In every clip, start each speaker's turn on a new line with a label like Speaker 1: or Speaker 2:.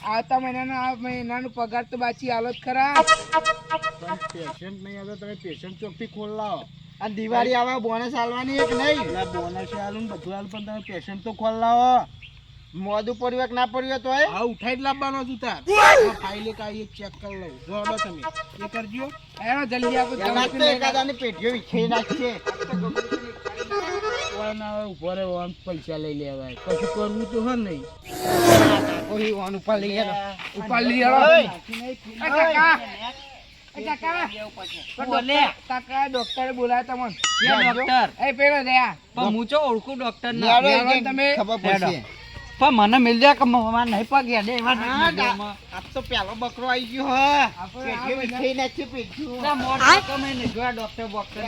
Speaker 1: આવતા મહિનાનો પગાર તો બાકી હાલત ખરા.
Speaker 2: પેશન્ટ નહીં આવતો તમે પેશન્ટ ચોકથી ખોલ લાવો.
Speaker 3: આ દિવાળી આવા બોનસ આલવાની એક નહીં.
Speaker 2: એટલે બોનસ આલું ને બધું આલું પણ તમે પેશન્ટ તો ખોલ લાવો.
Speaker 3: મોદું પડ્યું ના પડ્યું તો
Speaker 1: હા ઉઠાઈ જ લાવવાનો છું તાર. ફાઇલ એક આવી ચેક કરી લઉં. જોડો તમે એ કરજો. એનો જલ્દી આપો.
Speaker 3: એકાદાની પેટીઓ વિખેરી નાખશે.
Speaker 2: ઉભો રે પૈસા લઈ લેવાય કશું કરવું તો હે નહીં.
Speaker 3: કોઈ ઓન ઉપર લઈ ગયો.
Speaker 1: ઉપર લઈ કાકા ડોક્ટરે બોલાયા તમને.
Speaker 4: ડોક્ટર
Speaker 1: એ પેલો દયા
Speaker 4: પણ હું ચો ઓળખું ડોક્ટર
Speaker 1: તમે
Speaker 3: ખબર પડશે.
Speaker 4: પણ મને મિલ જાય કે મારે નહીં પગે દે
Speaker 3: આ તો પેલો બકરો આવી ગયો હે. પેટીઓ વિખેરી નાખશે પેટીઓ.
Speaker 4: ડોક્ટર બોક્ટર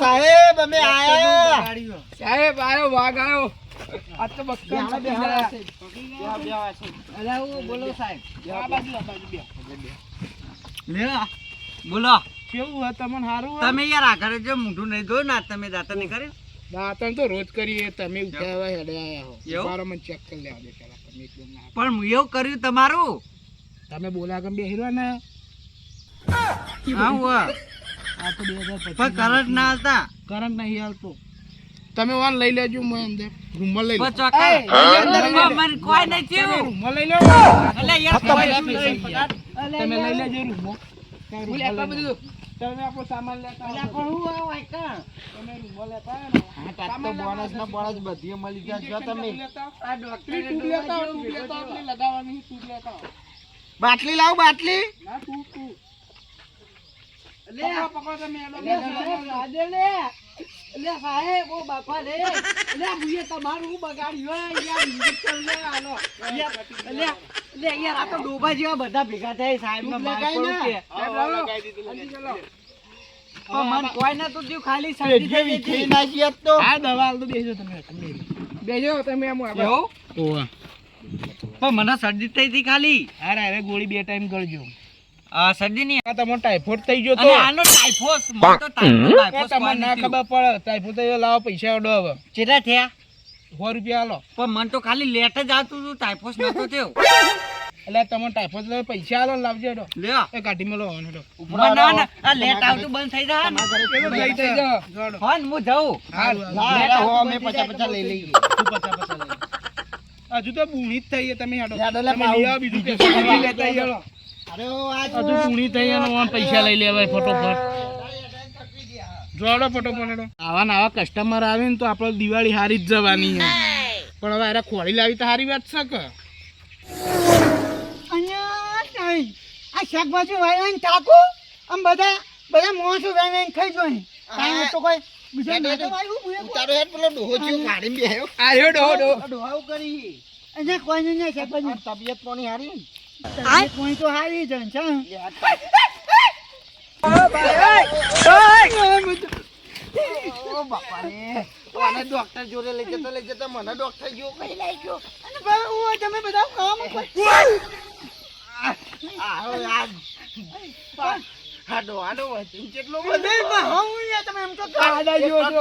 Speaker 3: સાહેબ અમે આયા.
Speaker 1: સાહેબ આયો વાઘ આયો. આ તો બક્કમ
Speaker 4: બોલો સાહેબ
Speaker 1: આ બાજુ
Speaker 4: બોલો
Speaker 1: કેવું હોય તમને સારું
Speaker 4: તમે યાર આગળ જો મોઢું નહીં ધોયું ના તમે દાંતણ નહીં કર્યું
Speaker 1: દાંતણ તો રોજ કરીએ તમે ઉઠાવ્યા હેડે આયા હો
Speaker 4: એવું?
Speaker 1: મારો મને ચેક કરી લેવા દે પેલા તમે એકદમ ના
Speaker 4: પણ હું એવું કર્યું તમારું
Speaker 1: તમે બોલા કે બેહીરો ને
Speaker 4: હા હુઆ.
Speaker 1: આ તો 2025
Speaker 4: પણ કરંટ ના હાલતા
Speaker 1: કરંટ નહીં હાલતો તમે વાન લઈ લેજો હું અંદર રૂમમાં લઈ લો
Speaker 4: પણ ચોક્કસ મને કોઈ નહીં થયું
Speaker 1: રૂમમાં લઈ લો
Speaker 4: એટલે યાર કોઈ નહીં.
Speaker 1: તમે લઈ લેજો રૂમમાં હું લેતા બધું તમે આપણો સામાન લેતા
Speaker 4: એટલે પણ હું આવું આયકા.
Speaker 1: તમે રૂમમાં લેતા આવ્યા ને
Speaker 3: હા, તાત તો બોનસ ના બોનસ બધી મળી જાય છો તમે.
Speaker 4: આ ડોક્ટરે
Speaker 1: તું લેતા આવો, તું લેતા આવો, એટલે લગાવવાની તું લેતા આવો.
Speaker 3: બાટલી લાવ બાટલી.
Speaker 1: ના તું
Speaker 4: લે
Speaker 1: પકડો તમે એનો
Speaker 4: લે સાહેબ રાધે લે લે સાહેબ ઓ બાપા લે લે મુએ તમારું બગાડ્યું યાર ઇન્જેક્શન લે આલો યાર લે યાર આ તો ડોબા જેવા બધા ભેગા થાય સાહેબ ને માર પડું કે
Speaker 1: સાહેબ લાવો. જલ્દી ચલો.
Speaker 4: પણ મન કોઈ ના તો દ્યું ખાલી
Speaker 3: પેટીઓ
Speaker 4: શરદી થઈ
Speaker 3: વિખેરી
Speaker 4: ગઈ
Speaker 3: નાખી આજ તો.
Speaker 1: હા દવા હાલ તો બેસજો તમે બેસજો તમે આમ આગળ.
Speaker 4: એવું
Speaker 1: ઓવા
Speaker 4: પણ મને શરદી થઈ હતી ખાલી
Speaker 1: અરે ગોળી 2 ટાઈમ કરજો.
Speaker 4: આ શરદી ની
Speaker 1: આ તમારો ટાઇફોઇડ થઈ ગયો તો
Speaker 4: અને આનો ટાઇફોસ મને તો ટાઇફોસ
Speaker 1: તમને ના ખબર પડે ટાઇફોઇડ થઈ ગયો લાવો પૈસા ઓડો હવે
Speaker 4: કેટલા થયા
Speaker 1: 100 રૂપિયા આલો.
Speaker 4: પણ મન તો ખાલી લેટ જ આવતું હતું ટાઇફોસ નતો થયો
Speaker 1: એટલે તમે ટાઇફોઇડ લઈ પૈસા આલો ને લાવજો એડો
Speaker 4: લ્યો
Speaker 1: એ કાઢી મેલો હોવાનો એડો
Speaker 4: ના ના આ લેટ આવતું બંધ થઈ જાય ને
Speaker 1: એનો લઈ થઈ જાઓ જોડો
Speaker 4: ફોન હું જાઉં
Speaker 1: હારું
Speaker 3: ના, હો, અમે 50 લઈ લઈએ.
Speaker 1: તું 50 લઈ હજુ તો બુણી જ થઈ છે તમે હેડો
Speaker 3: હેડો લે
Speaker 1: તમે
Speaker 3: પાઉં.
Speaker 1: લઈ આવો બીજું કે બીજી લેતા આવો હેડો.
Speaker 3: અરે ઓ આજ
Speaker 1: હજુ બુણી થઈ અને ઓમ પૈસા લઈ લેવાય ફટોફટ જોડો ફટોફટ હેડો. આવા ને આવા કસ્ટમર આવે ને તો આપણે દિવાળી હારી જ જવાની છે પણ હવે અરે ખોળી લાવી તો હારી વાત છે કે
Speaker 4: આ શાકભાજી વાળાને ટાકો આમ બધા મોસો વેણ ખાઈ જોઈ કાંઈ તો કોઈ બીજા નાટક આવ્યું
Speaker 3: ઉતારો હેડ પેલો ડોહો જેવો ગાડીમાં બેહ્યો.
Speaker 1: આયો ડો
Speaker 3: ડોહાવું કરી.
Speaker 4: અને કોઈ નહીં શાકભાજી
Speaker 3: આ તબિયત કોની હારી ને?
Speaker 4: કોઈ તો હારી જાય છે
Speaker 3: ઓ બાપા રે. ઓને ડોક્ટર જોડે લઈ જતો મને ડોક્ટર જેવો કઈ લાગ્યો.
Speaker 4: અને ભાઈ તમે બધા કામ
Speaker 3: આવો યાર. હાડો વધી કેટલો બધો.
Speaker 4: તમે એમ તો
Speaker 1: આડા જેવો છો.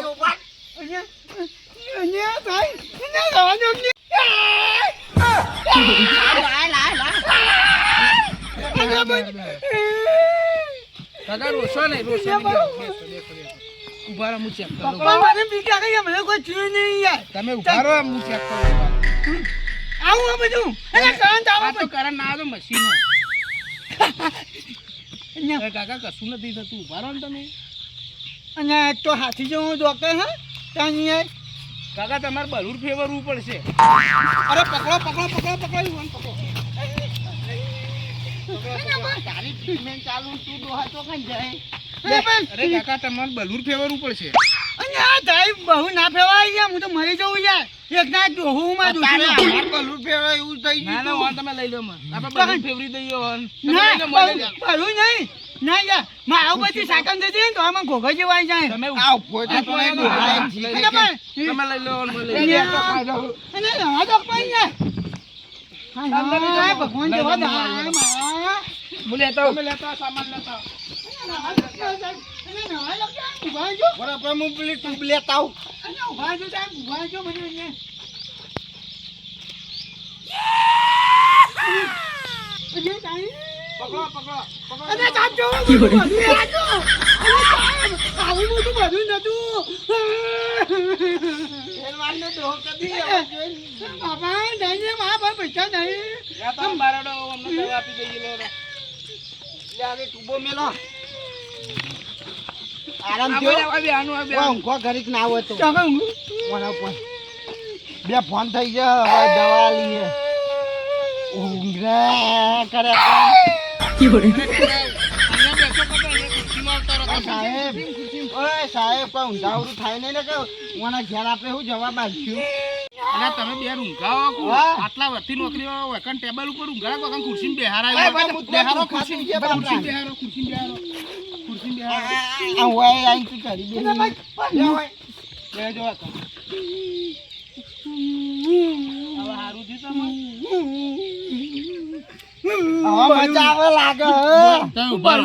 Speaker 1: દાદા રોશો નહીં ઉભા રહો હું ચેક કરું તમે ઉભા રહો હું ચેક કરું આ તો કરંટ ના આવે તો મશીન કાકા કશું નથી થતું ઉભા રહો ને તમે
Speaker 4: અને તો હાથી જેવું ડોક્ટર હા ત્યાં
Speaker 1: કાકા તમારે બલૂર ફેરવવું પડશે અરે પકડો ઈવન પકડો
Speaker 3: તારી ટ્રીટમેન્ટ ચાલુ તું ડોહા તો કઈ જાય.
Speaker 1: અરે કાકા તમારે બલૂર ફેરવવું પડશે
Speaker 4: અને આ થાય બહુ ના ફેવાય ગયા હું તો મરી જવું યાર એક ના ડોહું માં
Speaker 3: તારે અમાર બલૂર ફેરવાય એવું થઈ
Speaker 1: ના
Speaker 3: ગયું.
Speaker 1: વાન તમે લઈ લો મને આપણે બલૂર ફેરવી દઈએ વાન
Speaker 4: ના બહુ નહીં ના યાર માં આવું પછી સાકમ જતી ને તો આમાં ઘોઘા જેવા આવી જાય
Speaker 1: તમે
Speaker 3: આ ઉભો તો તો નહીં ડોહા એમ જી.
Speaker 4: અને પણ
Speaker 1: તમે લઈ લો મને
Speaker 4: અને
Speaker 1: લઈ
Speaker 4: અને નવા તો પણ યાર ભગવાન જેવા દા
Speaker 1: હું લેતા આવું. તમે લેતા આવો, સામાન લેતા આવો.
Speaker 4: નવાઈ લો કે ઉભા જો
Speaker 3: બરાબર હું પેલી ટ્યુબ લેતા આવું
Speaker 4: અને ઉભા જો સાહેબ ઉભા જો મને અહીંયા અરે સાહેબ
Speaker 1: પકડો પકડો પકડો
Speaker 4: અરે સાહેબ જો બધું આજો અરે સાહેબ આવું બધું બધું નતું
Speaker 3: એલવાનને દોહ કદી હવે જોઈ
Speaker 4: બાપા નહીં મારા પાસે પૈસા નહીં
Speaker 1: યા તમે બારડો અમને દવા આપી દઈએ લો
Speaker 3: લે આને ટ્યુબો મેલો આરામ
Speaker 1: આ
Speaker 3: થયો
Speaker 1: બે આનું આ બે
Speaker 3: વા ઊંઘવા ઘડીક ના હોય તો
Speaker 4: ચાલો
Speaker 3: કોના પર બે ફોન થઈ ગયા હવે દવા લઈએ ઊંઘ રે કરે
Speaker 1: અહીંયા બેસો તો અહીંયા ખુરશીમાં ઉતારો તો
Speaker 3: સાહેબ ઓય સાહેબ કોઈ ઊંધાવરું થાય નહીં ને કે ઓના ઘેર આપણે શું જવાબ આપ્યું
Speaker 1: અને તમે બે ઊંઘાવો કો
Speaker 3: હા.
Speaker 1: આટલા વતી નોકરીઓ વેકન ટેબલ ઉપર ઊંઘાડા કો કાં ખુરશીમાં બેહારા
Speaker 3: ભાઈ, ભાઈ, હું તો
Speaker 1: બેહારો
Speaker 3: ખાતું
Speaker 1: ખુરશી
Speaker 3: છે બાપરા.
Speaker 1: બેહારો ખુરશી બેહારો ખુરશી બેહારો
Speaker 3: આ હોય આઈ તું ચડી બે
Speaker 1: બેજો હવે હારું થયું તમે
Speaker 3: હવે મજા આવે લાગે
Speaker 1: તમે ઉભા રહો.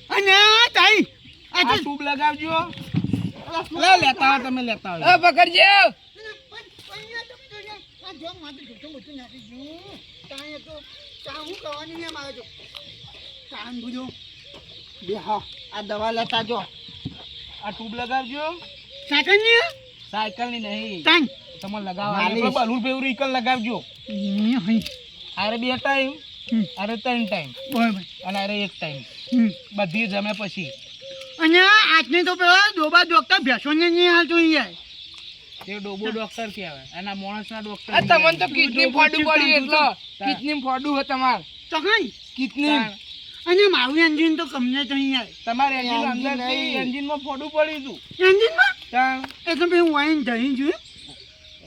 Speaker 4: અને તાઈ
Speaker 1: આ ટ્યુબ લગાવજો લે લેતા આવો તમે લેતા આવો
Speaker 4: પકડજો
Speaker 3: બે હા આ દવા લેતા જો
Speaker 1: આ ટ્યુબ લગાવજો
Speaker 4: સાકન્યા
Speaker 1: સાયકલ ની નહીં
Speaker 4: તાઈ
Speaker 1: તમે લગાવો
Speaker 3: માલિશ.
Speaker 1: એટલે બલૂન પેવરી ઈકલ લગાવજો આરે 2 ટાઈમ આરે 3 ટાઈમ
Speaker 4: બરાબર
Speaker 1: અને આરે 1 ટાઈમ બધી જમે પછી
Speaker 4: અને આજને તો પેલા ડોબા ડોક્ટર ભેંસોને નહીં હાલતો યાર
Speaker 1: તે ડોબો ડોક્ટર કહેવાય એના માણસના ડોક્ટર
Speaker 5: આ તમને તો કિડની ફોડું પડ્યું એટલો કિડની ફોડું હે તમાર
Speaker 4: તો કઈ
Speaker 5: કિડની
Speaker 4: અને મારું એન્જિન તો કમને તો યાર
Speaker 1: તમારે એન્જિન
Speaker 3: એન્જિન
Speaker 1: અંદર
Speaker 3: નહીં.
Speaker 1: એન્જિનમાં ફોડું પડ્યું હતું
Speaker 4: એન્જિનમાં
Speaker 1: ત્યાં
Speaker 4: એટલે ભાઈ હું વાઈન જઈ જોયું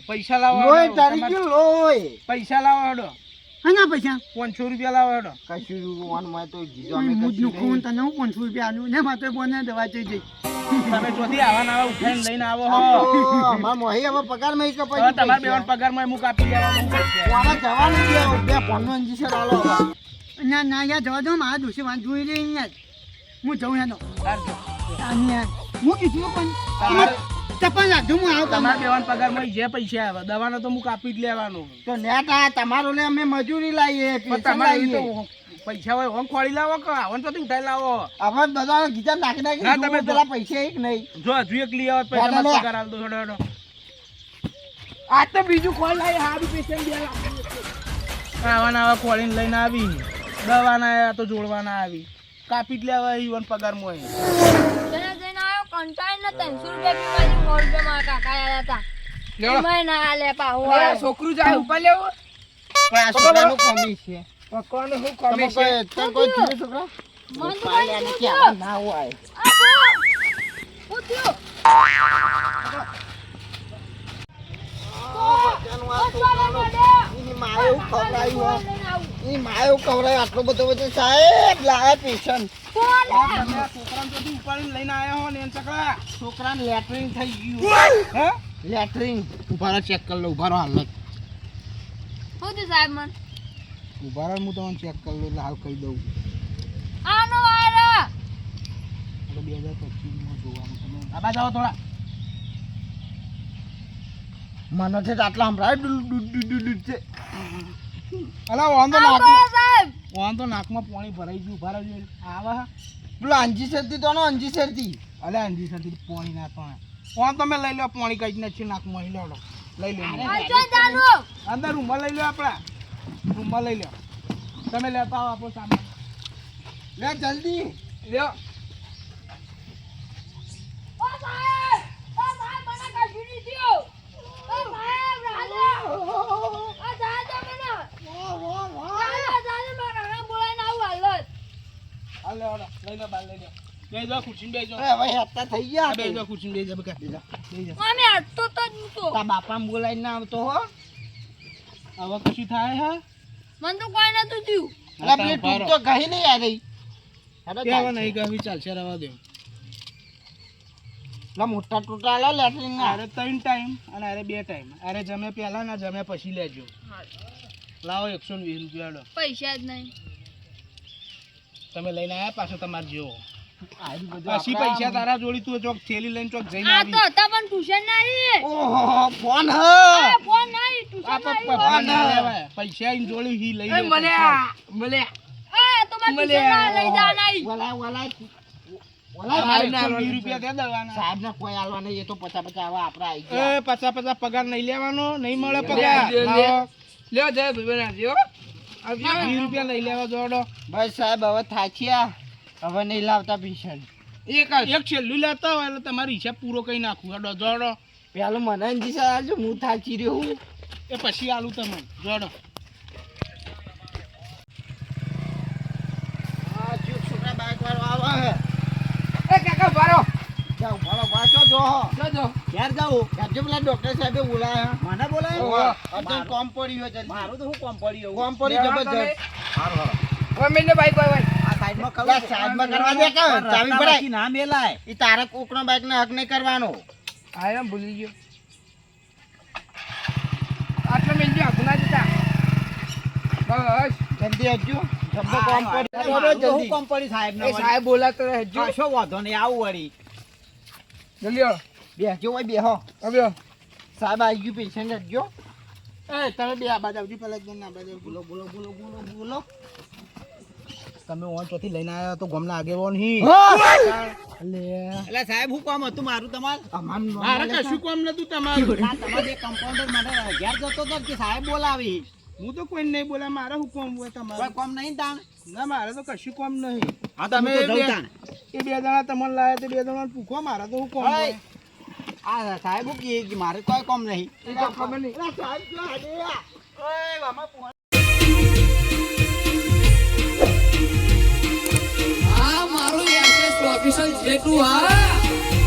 Speaker 1: પૈસા લાવો
Speaker 3: લોહી
Speaker 1: હેડો.
Speaker 3: તારી
Speaker 1: તમારે
Speaker 3: ગયું લોહી
Speaker 1: પૈસા લાવો હેડો
Speaker 4: હા પૈસા
Speaker 1: 500 રૂપિયા લાવો હેડો
Speaker 3: કશું વન માં તો જીજો અમે
Speaker 4: મુજ
Speaker 3: કશું
Speaker 4: નું તને હું 500 રૂપિયા આલું ને માત્ર બોને દવા જઈ જઈ
Speaker 1: તમે ચોથી આવા નવા ઉઠાઈને લઈને આવો હો
Speaker 3: અમાર મોહી હવે પગાર માં
Speaker 1: હવે
Speaker 3: કપાઈ
Speaker 1: તમારા બેવન પગારમાં હું કાપી લેવાનું
Speaker 3: કોના જવાનું છે બે ફોનનો અંજી છે આલો
Speaker 4: ના ના યાર જવા દો મારા દોષી વાત જોઈ રહી યાર હું જઉં યાર
Speaker 1: સારજો.
Speaker 4: યાર હું કીધું પણ
Speaker 1: તમારે-
Speaker 4: ચપ્પલ રાખજો હું આવું
Speaker 1: તમારા બેવન પગારમાં જે પૈસા આવે દવાનો તો હું કાપી જ લેવાનો
Speaker 3: તો નેટ આ તમારો લે અમે મજૂરી લાવીએ
Speaker 1: પણ
Speaker 3: પેશન
Speaker 1: તમારે ઈ
Speaker 3: લાવીએ
Speaker 1: તો પૈસા હોય હોમ ખોળી લાવો કે આવન તો ઉઠાઈ લાવો
Speaker 3: હવે બધા ગીતા નાખી
Speaker 1: ના,
Speaker 3: નાખી
Speaker 1: તમે
Speaker 3: તમે પેલા પૈસા એક નહીં
Speaker 1: જો હજુ એક લઈ આવત પછી
Speaker 3: દાદા
Speaker 1: તમારે
Speaker 3: લે.
Speaker 1: પગાર આલ દો હેડો હેડો
Speaker 5: આ તો બીજું કોલ લાવી હારું પેશન્ટ બે
Speaker 1: આવા નવા ખોળીને લઈને આવી દવાના આયા તો જોડવાના આવી કાપી જ લેવા ઈવન પગારમાં હોય.
Speaker 6: જઈને આવ્યો કંટાળીને 300 રૂપિયા બી મારી 100 રૂપિયા મારા કાકા આયા હતા
Speaker 5: લેવો
Speaker 6: એમાંય ના આલે પાહુ
Speaker 5: ઓલા છોકરું જાય ઉપર લેવો
Speaker 3: પણ આ છોકરાનું કોમી છે
Speaker 5: પકવાનું હું
Speaker 3: તમે
Speaker 5: કમે છે
Speaker 3: કોઈ તને કોઈ જીવે છોકરા
Speaker 6: મન તો
Speaker 3: પાલે આને
Speaker 6: કઈ
Speaker 3: ક્યાં ના હોય
Speaker 6: શું થયું
Speaker 3: એની માએ એવું ખવડાવ્યું એની માએ એવું ખવડાવ્યું આટલો બધો બધો સાહેબ લાયા પેશન
Speaker 1: આ તમે આ છોકરાને ત્યાંથી ઉપાડીને લઈને આયા હો ને એમ ચકલા
Speaker 3: છોકરાને લેટરિન થઈ ગયું
Speaker 1: હે
Speaker 3: લેટરિન ઉભારો ચેક કરી લો ઉભારો હાલત
Speaker 6: શું થયું સાહેબ મન
Speaker 3: ઉભારો હું તમને ચેક કરી લો એટલે હાલ કહી દઉં
Speaker 6: આનો વાયરા
Speaker 3: એટલે 2025 માં જોવાનું તમે
Speaker 1: આ બાજુ આવો થોડા
Speaker 3: મને છે તો આટલા સંભળાય ડુડ છે
Speaker 1: અલા વાંધો
Speaker 6: આવો
Speaker 1: નાક
Speaker 6: સાહેબ
Speaker 1: વાંધો નાકમાં પાણી ભરાઈ ગયું ઉભા રહેજો આવા હા
Speaker 3: પેલો અંજી શેરતી તો નો અંજી શેરતી
Speaker 1: અલે અંજી સાથે પાણી ના તો ઓન તમે લઈ લો પાણી કાઢી નાખી નાકમાં લઈ લો લઈ લો
Speaker 6: આજો જાનો
Speaker 1: અંદર રૂમમાં લઈ લો આપણા રૂમમાં લઈ લો તમે લેતા આવો આપણો સામાન
Speaker 3: લે જલ્દી
Speaker 5: લ્યો
Speaker 6: ઓ સાહેબ મને કાઢી દીધો ઓ સાહેબ રાજા આ જાજો મને જાજો મારા કાકા બોલાઈને આવું હાલત
Speaker 1: હાલે હાલે લઈ લો બાર લઈ લો બેજો ખુરશીમાં બેજો
Speaker 3: અરે હવે હેતા થઈ ગયા
Speaker 1: બેજો ખુરશીમાં બેજો બકા બેજો
Speaker 6: મમ્મી હટતો તો જ નતો
Speaker 3: તા બાપાને બોલાઈને ના આવતો હો
Speaker 1: હવે કશું થાય હે
Speaker 6: મન તો કોઈ નતું થયું
Speaker 3: અરે પેલી ટૂંક તો ગઈ નહીં આ રહી હેડો
Speaker 1: કેવા
Speaker 3: ચાલશે.
Speaker 1: નહીં કહી ચાલશે રવા દો
Speaker 3: લા મોટા ટોટા આલા લેટરિન ના
Speaker 1: અરે 3 ટાઈમ અને અરે 2 ટાઈમ અરે જમે પહેલા ના જમે પછી લેજો લાવો 120 રૂપિયા લો
Speaker 6: પૈસા જ નહીં
Speaker 1: તમે લઈને આયા પાછો તમારે જેવો
Speaker 3: આયુ બધું
Speaker 1: પછી
Speaker 3: આપણા
Speaker 1: પૈસા તારા જોડી તું ચોક થેલી લઈને ચોક જઈને
Speaker 6: આ
Speaker 1: આવી
Speaker 6: તો હતા પણ ટ્યુશન નહીં
Speaker 3: ઓહો ફોન હ
Speaker 6: આ ફોન નહીં
Speaker 1: આ
Speaker 6: ટ્યુશન
Speaker 1: પપ્પા
Speaker 6: નહીં
Speaker 1: ફોન ના લેવાય પૈસા ઈન જોડી હી લઈ લે
Speaker 5: મળ્યા
Speaker 6: આ તો મારે ટ્યુશન લઈ જા નહીં
Speaker 3: વલાય
Speaker 1: તમારે
Speaker 3: વલાય
Speaker 1: 120 રૂપિયા દે દેવાના
Speaker 3: સાહેબ ને કોઈ આલવા નહીં એ તો 50 50 આપડા આવી ગયા
Speaker 1: એ 50 પગાર નહીં લેવાનો નહીં મળે
Speaker 5: લે,
Speaker 1: પગાર
Speaker 5: લે, લે.
Speaker 1: લાવો.
Speaker 5: લ્યો જય ભાઈ આવજો
Speaker 1: 20 રૂપિયા લઈ લેવા જોડો
Speaker 3: બસ સાહેબ હવે થાક્યા હવે નહીં લાવતા પીશન
Speaker 1: એક છેલ્લું લેતા હોય એટલે તમારી હિસાબ પૂરો કરી નાખું હેડો જોડો
Speaker 3: પેલું મને જી સાહેબ હું થાકી રહ્યો હું
Speaker 1: એ પછી આલું તમને જોડો
Speaker 3: આ ચૂક છોકરા બાઈક વાળો આવે
Speaker 5: એ કાકા બારો
Speaker 3: જાઓ ભાડો વાંચો જો
Speaker 5: જો
Speaker 3: ઘેર જાઓ આજે પેલા ડોક્ટર સાહેબે બોલાયા મને
Speaker 5: ઓહો.
Speaker 3: બોલાયા અત્યારે કોમ પડ્યું છે મારું તો હું કોમ પડ્યું કોમ પડ્યું જબરજસ્ત
Speaker 5: ઓય મેને બાઈક ભાઈ
Speaker 3: આ સાઈડમાં કરવા સાઈડમાં કરવા દે કે ચાવી પડાય ના મેલાય ઈ તારે કોકનો બાઈક ને હક નહીં કરવાનો
Speaker 5: આયા ભૂલી ગયો આટલો મેલ જો ગુના જતા બસ
Speaker 3: જલ્દી આવજો જબ્બો કોમ પડ્યું જલ્દી કોમ પડી સાહેબ
Speaker 5: એ સાહેબ બોલાતો રહેજો
Speaker 3: શો વાંધો નહીં આવું વળી
Speaker 5: જલ્દી આવો
Speaker 3: બેસજો હોય બેહો
Speaker 5: આવ્યો
Speaker 3: સાહેબ આવી ગયું પેશન્ટ હટજો
Speaker 1: એ તમે બે આ બાજુ આવજો પેલા જ ના બાજુ બોલો
Speaker 3: બોલો
Speaker 1: તમે ઓન ચોથી લઈને આવ્યા તો ગમના આગેવાન હી
Speaker 3: એટલે સાહેબ હું કામ હતું મારું તમારું
Speaker 1: મારે કશું કામ નતું તમારું
Speaker 3: તમારે જે કમ્પાઉન્ડર માટે ઘેર જતો તો કે સાહેબ બોલાવી
Speaker 1: હું તો કોઈ નહીં બોલા મારે શું કામ હોય
Speaker 3: કોઈ
Speaker 1: તમારે
Speaker 3: કામ નહીં તાણ
Speaker 1: ના મારે તો કશું કામ નહીં
Speaker 3: હા
Speaker 1: તમે એ બે જણા તમને લાયા તે બે જણા પૂછો મારે તો શું કામ હોય
Speaker 3: આ સાહેબ હું કહે કે મારે કોઈ કામ નહીં
Speaker 5: એ તો ખબર નહીં
Speaker 3: સાહેબ જો હાડે ઓય મામા
Speaker 7: આ મારું એડ્રેસ ઓફિશિયલ જેટલું હા